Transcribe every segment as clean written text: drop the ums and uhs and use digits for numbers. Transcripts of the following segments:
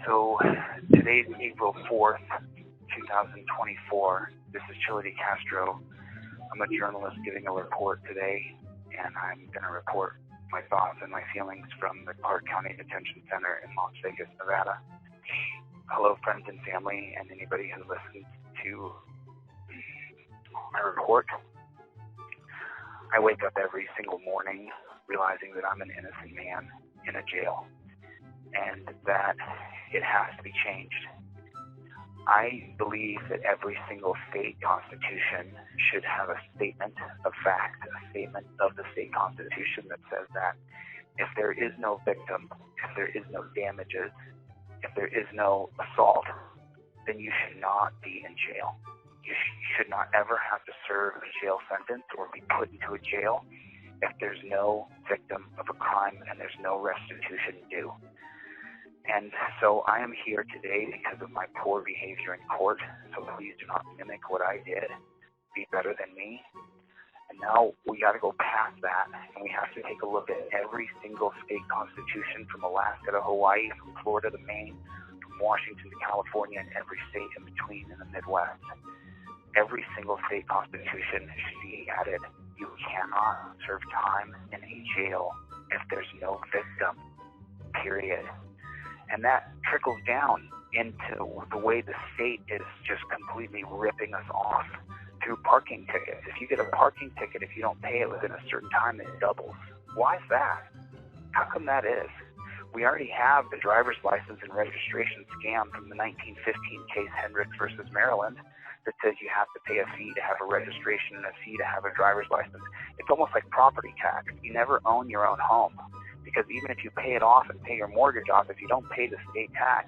So today's April 4th, 2024. This is Chille Castro. I'm a journalist giving a report today, and I'm going to report my thoughts and my feelings from the Clark County Detention Center in Las Vegas, Nevada. Hello, friends and family, and anybody who listens to my report. I wake up every single morning realizing that I'm an innocent man in a jail, and that it has to be changed. I believe that every single state constitution should have a statement of fact, a statement of the state constitution that says that if there is no victim, if there is no damages, if there is no assault, then you should not be in jail. You should not ever have to serve a jail sentence or be put into a jail if there's no victim of a crime and there's no restitution due. And so I am here today because of my poor behavior in court, so please do not mimic what I did. Be better than me. And now we got to go past that, and we have to take a look at every single state constitution from Alaska to Hawaii, from Florida to Maine, from Washington to California, and every state in between in the Midwest. Every single state constitution should be added. You cannot serve time in a jail if there's no victim, period. And that trickles down into the way the state is just completely ripping us off through parking tickets. If you get a parking ticket, if you don't pay it within a certain time, it doubles. Why is that? How come that is? We already have the driver's license and registration scam from the 1915 case Hendricks versus Maryland that says you have to pay a fee to have a registration and a fee to have a driver's license. It's almost like property tax. You never own your own home. Because even if you pay it off and pay your mortgage off, if you don't pay the state tax,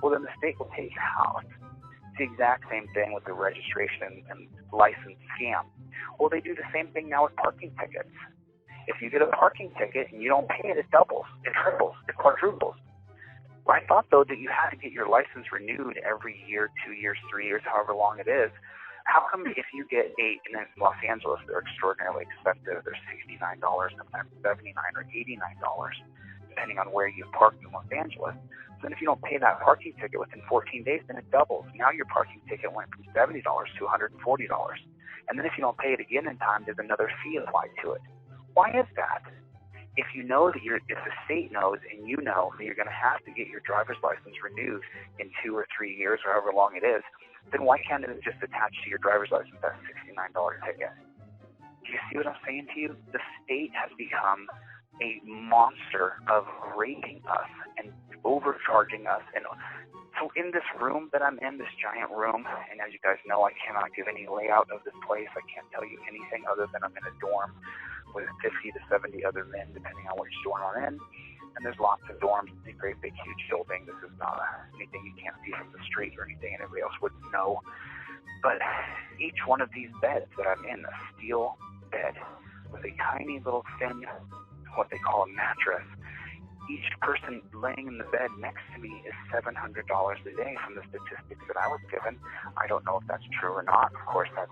well, then the state will take your house. It's the exact same thing with the registration and license scam. Well, they do the same thing now with parking tickets. If you get a parking ticket and you don't pay it, it doubles, it triples, it quadruples. Well, I thought, though, that you had to get your license renewed every year, 2 years, 3 years, however long it is. How come if you get in Los Angeles, they're extraordinarily expensive. They're $69, sometimes $79 or $89, depending on where you park in Los Angeles. So then if you don't pay that parking ticket within 14 days, then it doubles. Now your parking ticket went from $70 to $140. And then if you don't pay it again in time, there's another fee applied to it. Why is that? If you know that if the state knows and you know that you're going to have to get your driver's license renewed in 2 or 3 years, or however long it is, then why can't it just attach to your driver's license that $69 ticket? Do you see what I'm saying to you? The state has become a monster of raping us and overcharging us. And so in this room that I'm in, this giant room, and as you guys know, I cannot give any layout of this place. I can't tell you anything other than I'm in a dorm with 50 to 70 other men, depending on which dorm I'm in. And there's lots of dorms. It's a great, big, huge building. This is not anything you can't see from the street or anything anybody else wouldn't know. But each one of these beds that I'm in, a steel bed with a tiny little thin, what they call a mattress, each person laying in the bed next to me is $700 a day from the statistics that I was given. I don't know if that's true or not. Of course, that's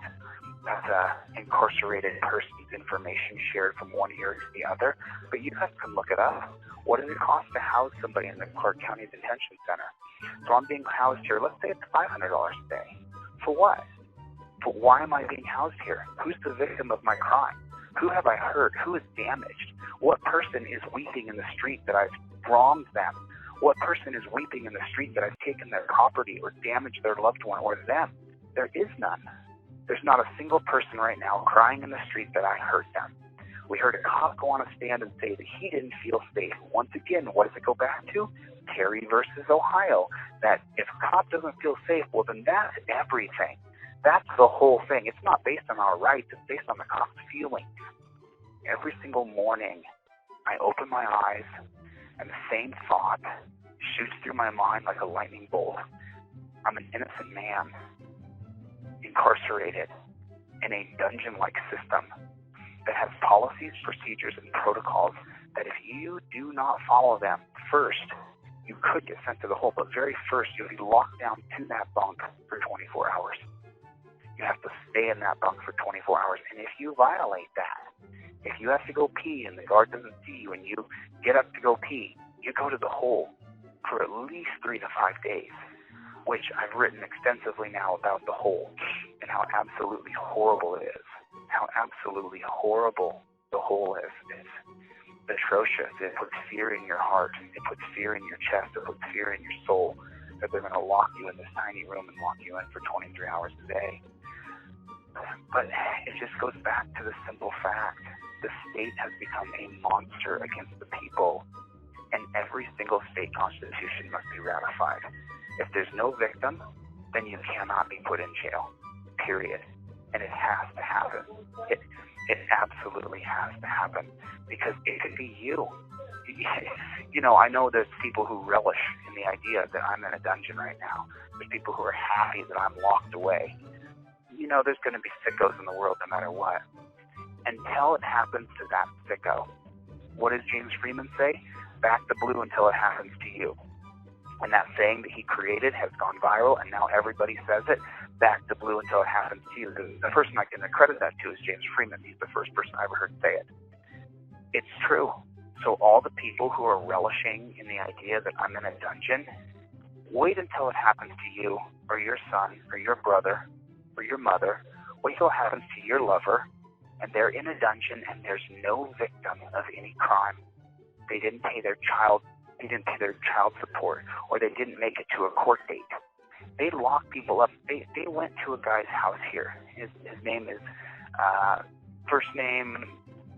incarcerated person's information shared from one ear to the other. But you guys can look it up. What does it cost to house somebody in the Clark County Detention Center? So I'm being housed here. Let's say it's $500 a day. For what? For why am I being housed here? Who's the victim of my crime? Who have I hurt? Who is damaged? What person is weeping in the street that I've wronged them? What person is weeping in the street that I've taken their property or damaged their loved one or them? There is none. There's not a single person right now crying in the street that I hurt them. We heard a cop go on a stand and say that he didn't feel safe. Once again, what does it go back to? Terry versus Ohio. That if a cop doesn't feel safe, well, then that's everything. That's the whole thing. It's not based on our rights. It's based on the cop's feelings. Every single morning, I open my eyes, and the same thought shoots through my mind like a lightning bolt. I'm an innocent man, incarcerated in a dungeon-like system that has policies, procedures, and protocols that if you do not follow them, first, you could get sent to the hole, but very first, you'll be locked down to that bunk for 24 hours. You have to stay in that bunk for 24 hours, and if you violate that, if you have to go pee and the guard doesn't see you and you get up to go pee, you go to the hole for at least 3 to 5 days, which I've written extensively now about the hole and how absolutely horrible it is. How absolutely horrible the hole is. It's atrocious. It puts fear in your heart. It puts fear in your chest. It puts fear in your soul that they're going to lock you in this tiny room and lock you in for 23 hours a day. But it just goes back to the simple fact. The state has become a monster against the people, and every single state constitution must be ratified. If there's no victim, then you cannot be put in jail, period. And it has to happen. It absolutely has to happen, because it could be you. You know, I know there's people who relish in the idea that I'm in a dungeon right now. There's people who are happy that I'm locked away. You know, there's going to be sickos in the world no matter what. Until it happens to that sicko, what does James Freeman say? Back the blue until it happens to you. And that saying that he created has gone viral, and now everybody says it. Back the blue until it happens to you. The person I can credit that to is James Freeman. He's the first person I ever heard say it. It's true. So all the people who are relishing in the idea that I'm in a dungeon, wait until it happens to you, or your son, or your brother, or your mother. Wait till it happens to your lover, and they're in a dungeon, and there's no victim of any crime. They didn't pay their child support, or they didn't make it to a court date. They lock people up. They went to a guy's house here. His name is first name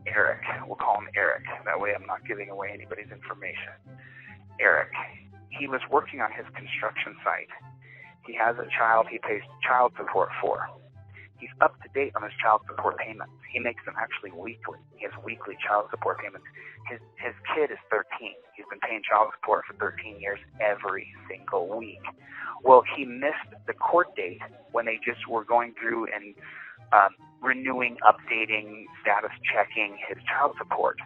Eric. We'll call him Eric. That way I'm not giving away anybody's information. Eric. He was working on his construction site. He has a child he pays child support for. He's up to date on his child support payments. He makes them actually weekly. He has weekly child support payments. His kid is 13. He's been paying child support for 13 years every single week. Well, he missed the court date when they just were going through and renewing, updating, status checking his child support.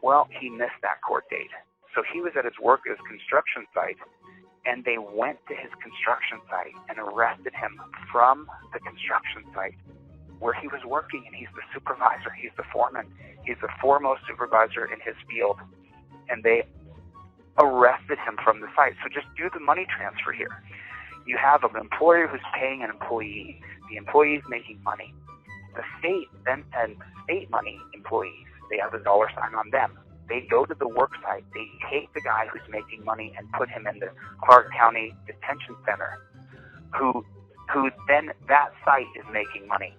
Well, he missed that court date. So he was at his construction site, and they went to his construction site and arrested him from the construction site where he was working, and he's the supervisor, he's the foreman, he's the foremost supervisor in his field, and they arrested him from the site. So just do the money transfer here. You have an employer who's paying an employee. The employee is making money. The state then sends state money employees. They have a dollar sign on them. They go to the work site. They take the guy who's making money and put him in the Clark County Detention Center, who then that site is making money.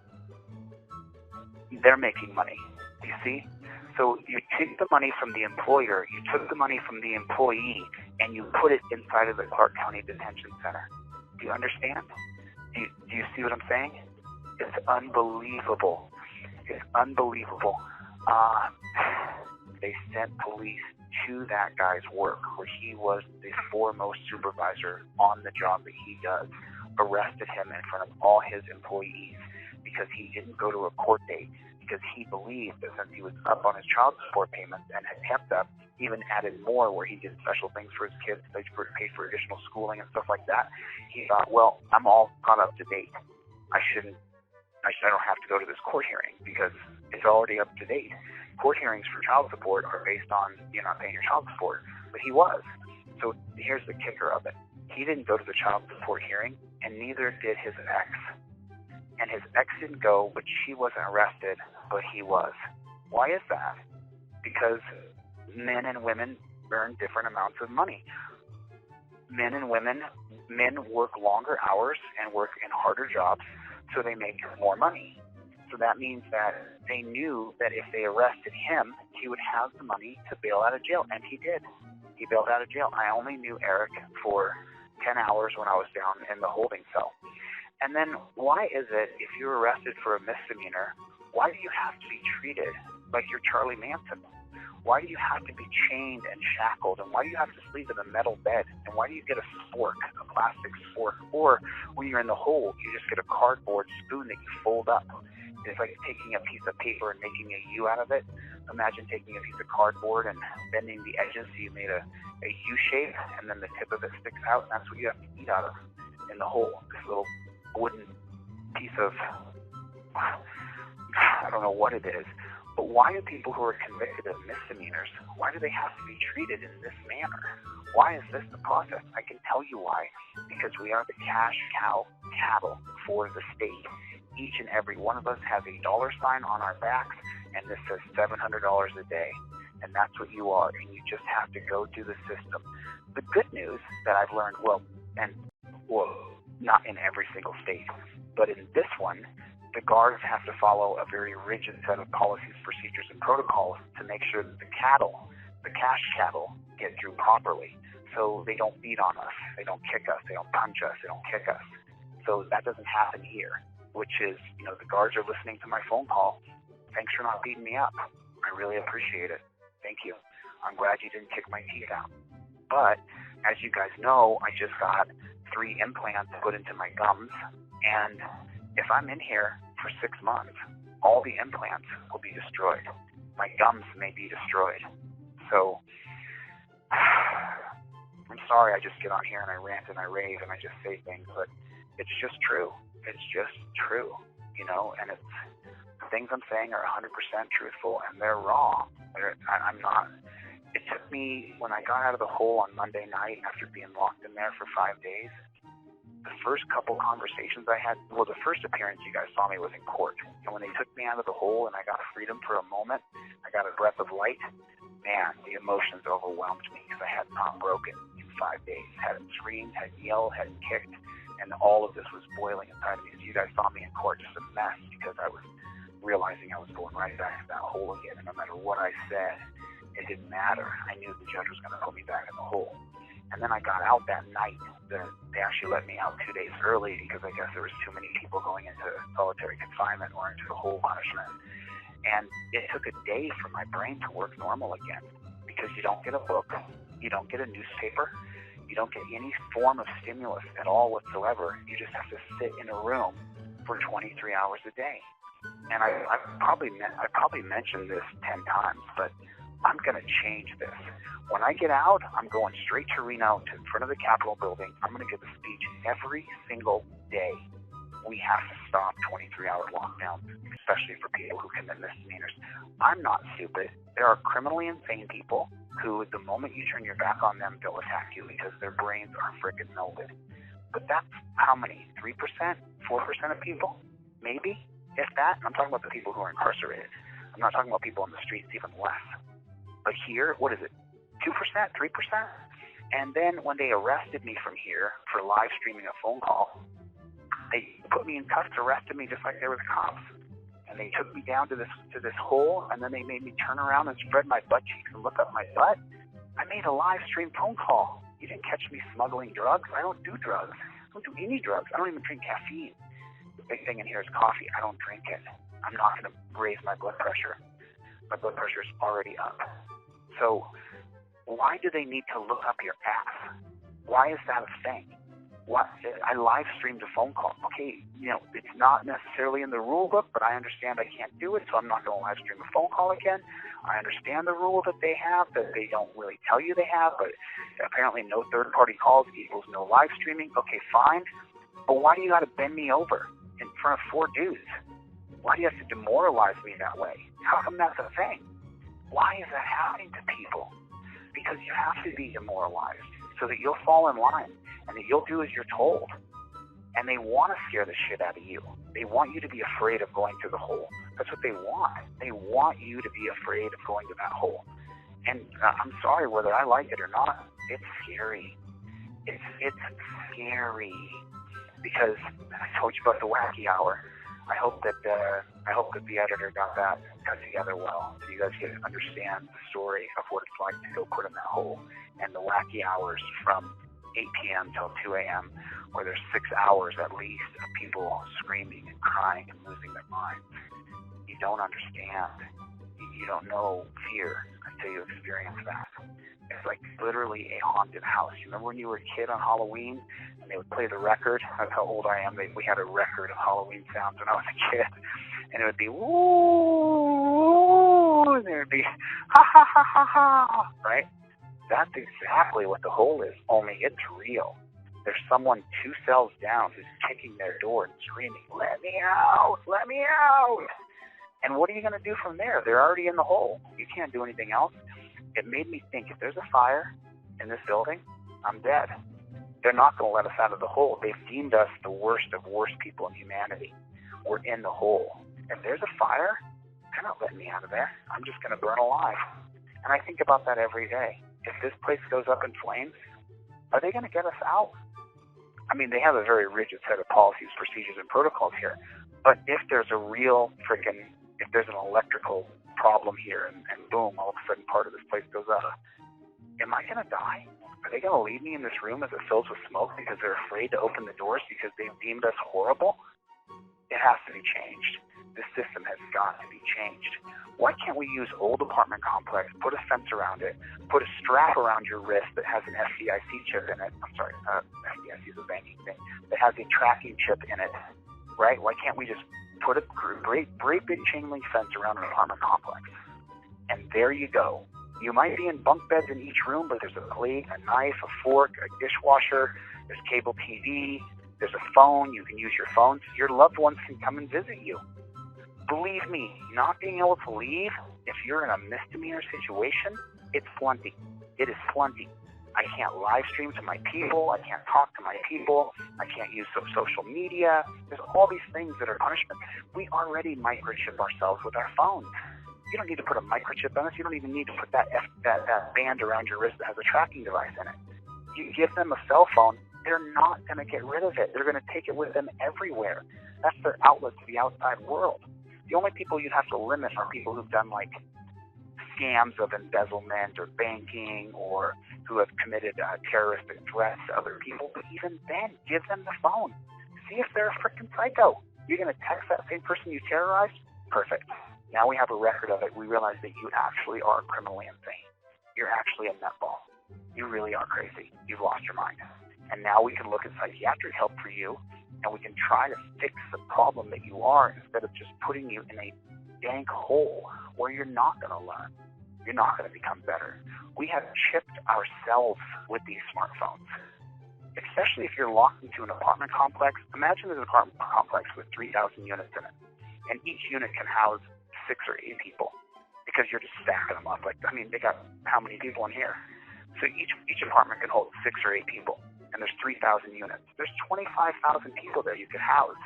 They're making money. You see? So you take the money from the employer, you took the money from the employee, and you put it inside of the Clark County Detention Center. Do you understand? Do you see what I'm saying? It's unbelievable. It's unbelievable. They sent police to that guy's work where he was the foremost supervisor on the job that he does, arrested him in front of all his employees because he didn't go to a court date, because he believed that since he was up on his child support payments and had kept up, even added more where he did special things for his kids, they paid for additional schooling and stuff like that. He thought, well, I'm all caught up to date. I don't have to go to this court hearing because it's already up to date. Court hearings for child support are based on you not paying your child support, but he was. So here's the kicker of it. He didn't go to the child support hearing, and neither did his ex. And his ex didn't go, but she wasn't arrested, but he was. Why is that? Because men and women earn different amounts of money. Men work longer hours and work in harder jobs, so they make more money. So that means that they knew that if they arrested him, he would have the money to bail out of jail, and he did. He bailed out of jail. I only knew Eric for 10 hours when I was down in the holding cell. And then why is it, if you're arrested for a misdemeanor, why do you have to be treated like you're Charlie Manson? Why do you have to be chained and shackled? And why do you have to sleep in a metal bed? And why do you get a fork, a plastic fork? Or when you're in the hole, you just get a cardboard spoon that you fold up. It's like taking a piece of paper and making a U out of it. Imagine taking a piece of cardboard and bending the edges so you made a U shape, and then the tip of it sticks out, and that's what you have to eat out of in the hole. This little wooden piece of, I don't know what it is, But why do people who are convicted of misdemeanors, why do they have to be treated in this manner? Why is this the process? I can tell you why. Because we are the cash cow cattle for the state. Each and every one of us has a dollar sign on our backs, and this says $700 a day. And that's what you are, and you just have to go through the system. The good news that I've learned, not in every single state, but in this one, the guards have to follow a very rigid set of policies, procedures, and protocols to make sure that the cash cattle, get through properly. So they don't beat on us, they don't kick us, they don't punch us, they don't kick us. So that doesn't happen here, which is, the guards are listening to my phone call. Thanks for not beating me up. I really appreciate it. Thank you. I'm glad you didn't kick my teeth out. But as you guys know, I just got 3 implants put into my gums, and if I'm in here for 6 months, all the implants will be destroyed. My gums may be destroyed. So I'm sorry I just get on here and I rant and I rave and I just say things, but it's just true. It's just true, and it's the things I'm saying are 100% truthful, and they're raw. I'm not. It took me, when I got out of the hole on Monday night after being locked in there for 5 days, the first couple conversations I had, the first appearance you guys saw me was in court. And when they took me out of the hole and I got freedom for a moment, I got a breath of light, man, the emotions overwhelmed me because I had not broken in 5 days. Hadn't screamed, hadn't yelled, hadn't kicked, and all of this was boiling inside of me. As you guys saw me in court, just a mess, because I was realizing I was going right back to that hole again, and no matter what I said, it didn't matter. I knew the judge was going to put me back in the hole. And then I got out that night. They actually let me out 2 days early because I guess there was too many people going into solitary confinement or into the hole punishment. And it took a day for my brain to work normal again, because you don't get a book, you don't get a newspaper, you don't get any form of stimulus at all whatsoever. You just have to sit in a room for 23 hours a day. And I probably mentioned this 10 times, but I'm going to change this. When I get out, I'm going straight to Reno, to in front of the Capitol building. I'm going to give a speech every single day. We have to stop 23-hour lockdowns, especially for people who commit misdemeanors. I'm not stupid. There are criminally insane people who, the moment you turn your back on them, they'll attack you because their brains are freaking melted. But that's how many? 3%? 4% of people? Maybe? If that? I'm talking about the people who are incarcerated. I'm not talking about people on the streets, even less. But here, what is it? 2%? 3%? And then when they arrested me from here for live streaming a phone call, they put me in cuffs, arrested me just like they were the cops. And they took me down to this hole, and then they made me turn around and spread my butt cheeks and look up my butt. I made a live stream phone call. You didn't catch me smuggling drugs. I don't do drugs. I don't do any drugs. I don't even drink caffeine. The big thing in here is coffee. I don't drink it. I'm not going to raise my blood pressure. My blood pressure is already up. So why do they need to look up your ass? Why is that a thing? I live streamed a phone call. Okay, it's not necessarily in the rule book, but I understand I can't do it, so I'm not going to live stream a phone call again. I understand the rule that they have, that they don't really tell you they have, but apparently no third-party calls equals no live streaming. Okay, fine. But why do you got to bend me over in front of 4 dudes? Why do you have to demoralize me that way? How come that's a thing? Why is that happening to people? Because you have to be demoralized so that you'll fall in line and that you'll do as you're told. And they want to scare the shit out of you. They want you to be afraid of going through the hole. That's what they want. They want you to be afraid of going to that hole. And I'm sorry, whether I like it or not, it's scary. It's scary. Because I told you about the wacky hour. I hope that the editor got that cut together well, so you guys can understand the story of what it's like to go put in that hole, and the wacky hours from 8 p.m. till 2 a.m., where there's 6 hours at least of people screaming and crying and losing their minds. You don't understand. You don't know fear until you experience that. It's like literally a haunted house. You remember when you were a kid on Halloween and they would play the record? That's how old I am. We had a record of Halloween sounds when I was a kid. And it would be, woo, and there would be, ha, ha, ha, ha, ha, right? That's exactly what the hole is, only it's real. There's someone 2 cells down who's kicking their door and screaming, let me out, let me out. And what are you going to do from there? They're already in the hole. You can't do anything else. It made me think, if there's a fire in this building, I'm dead. They're not going to let us out of the hole. They've deemed us the worst of worst people in humanity. We're in the hole. If there's a fire, they're not letting me out of there. I'm just going to burn alive. And I think about that every day. If this place goes up in flames, are they going to get us out? I mean, they have a very rigid set of policies, procedures, and protocols here. But if there's a real if there's an electrical problem here and boom, all of a sudden part of this place goes up, am I going to die? Are they going to leave me in this room as it fills with smoke because they're afraid to open the doors because they've deemed us horrible? It has to be changed. This system has got to be changed. Why can't we use old apartment complex, put a fence around it, put a strap around your wrist that has an FDIC chip in it? I'm sorry, FDIC is a banking thing. That has a tracking chip in it, right? Why can't we just put a great big chain link fence around an apartment complex? And there you go. You might be in bunk beds in each room, but there's a plate, a knife, a fork, a dishwasher, there's cable TV, there's a phone. You can use your phone. Your loved ones can come and visit you. Believe me, not being able to leave, if you're in a misdemeanor situation, it's plenty. It is plenty. I can't live stream to my people. I can't talk to my people. I can't use social media. There's all these things that are punishment. We already microchip ourselves with our phones. You don't need to put a microchip on us. You don't even need to put that band around your wrist that has a tracking device in it. You give them a cell phone, they're not going to get rid of it. They're going to take it with them everywhere. That's their outlet to the outside world. The only people you'd have to limit are people who've done like scams of embezzlement or banking, or who have committed terroristic threats to other people. But even then, give them the phone. See if they're a freaking psycho. You're going to text that same person you terrorized? Perfect. Now we have a record of it. We realize that you actually are criminally insane. You're actually a nutball. You really are crazy. You've lost your mind. And now we can look at psychiatric help for you, and we can try to fix the problem that you are instead of just putting you in a dank hole where you're not going to learn. You're not going to become better. We have chipped ourselves with these smartphones, especially if you're locked into an apartment complex. Imagine there's an apartment complex with 3,000 units in it, and each unit can house 6 or 8 people because you're just stacking them up. Like, I mean, they got how many people in here? So each apartment can hold 6 or 8 people, and there's 3,000 units. There's 25,000 people there you could house,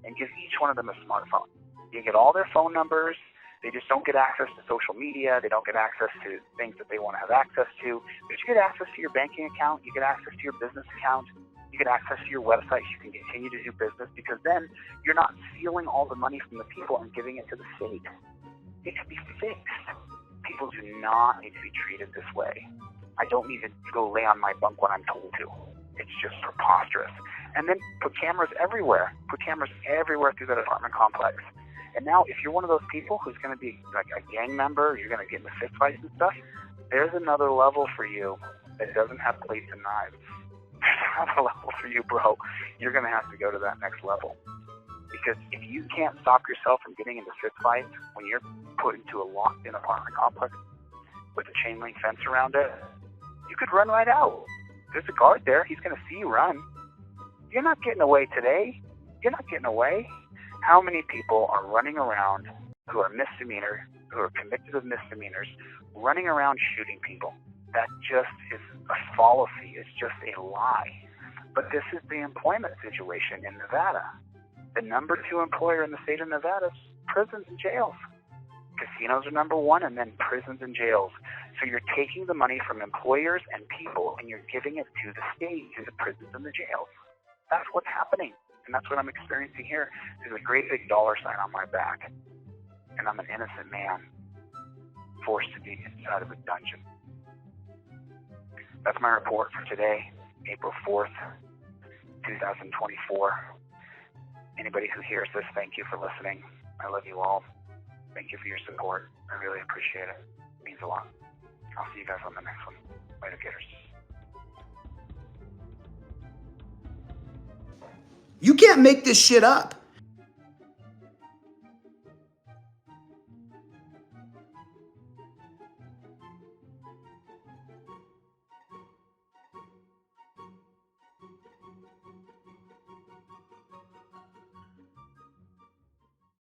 and give each one of them a smartphone. You get all their phone numbers. They just don't get access to social media. They don't get access to things that they want to have access to. But you get access to your banking account. You get access to your business account. You get access to your website. You can continue to do business, because then you're not stealing all the money from the people and giving it to the state. It can be fixed. People do not need to be treated this way. I don't need to go lay on my bunk when I'm told to. It's just preposterous. And then put cameras everywhere. Put cameras everywhere through that apartment complex. And now, if you're one of those people who's going to be like a gang member, you're going to get in the fist fights and stuff, there's another level for you that doesn't have plates and knives. There's another level for you, bro. You're going to have to go to that next level. Because if you can't stop yourself from getting into fist fights when you're put into a locked-in apartment complex with a chain link fence around it, you could run right out. There's a guard there. He's going to see you run. You're not getting away today. You're not getting away. How many people are running around who are misdemeanor, who are convicted of misdemeanors, running around shooting people? That just is a fallacy. It's just a lie. But this is the employment situation in Nevada. The number 2 employer in the state of Nevada is prisons and jails. Casinos are number 1, and then prisons and jails. So you're taking the money from employers and people, and you're giving it to the state, to the prisons and the jails. That's what's happening. And that's what I'm experiencing here. There's a great big dollar sign on my back. And I'm an innocent man forced to be inside of a dungeon. That's my report for today, April 4th, 2024. Anybody who hears this, thank you for listening. I love you all. Thank you for your support. I really appreciate it. It means a lot. I'll see you guys on the next one. Later, gators. You can't make this shit up.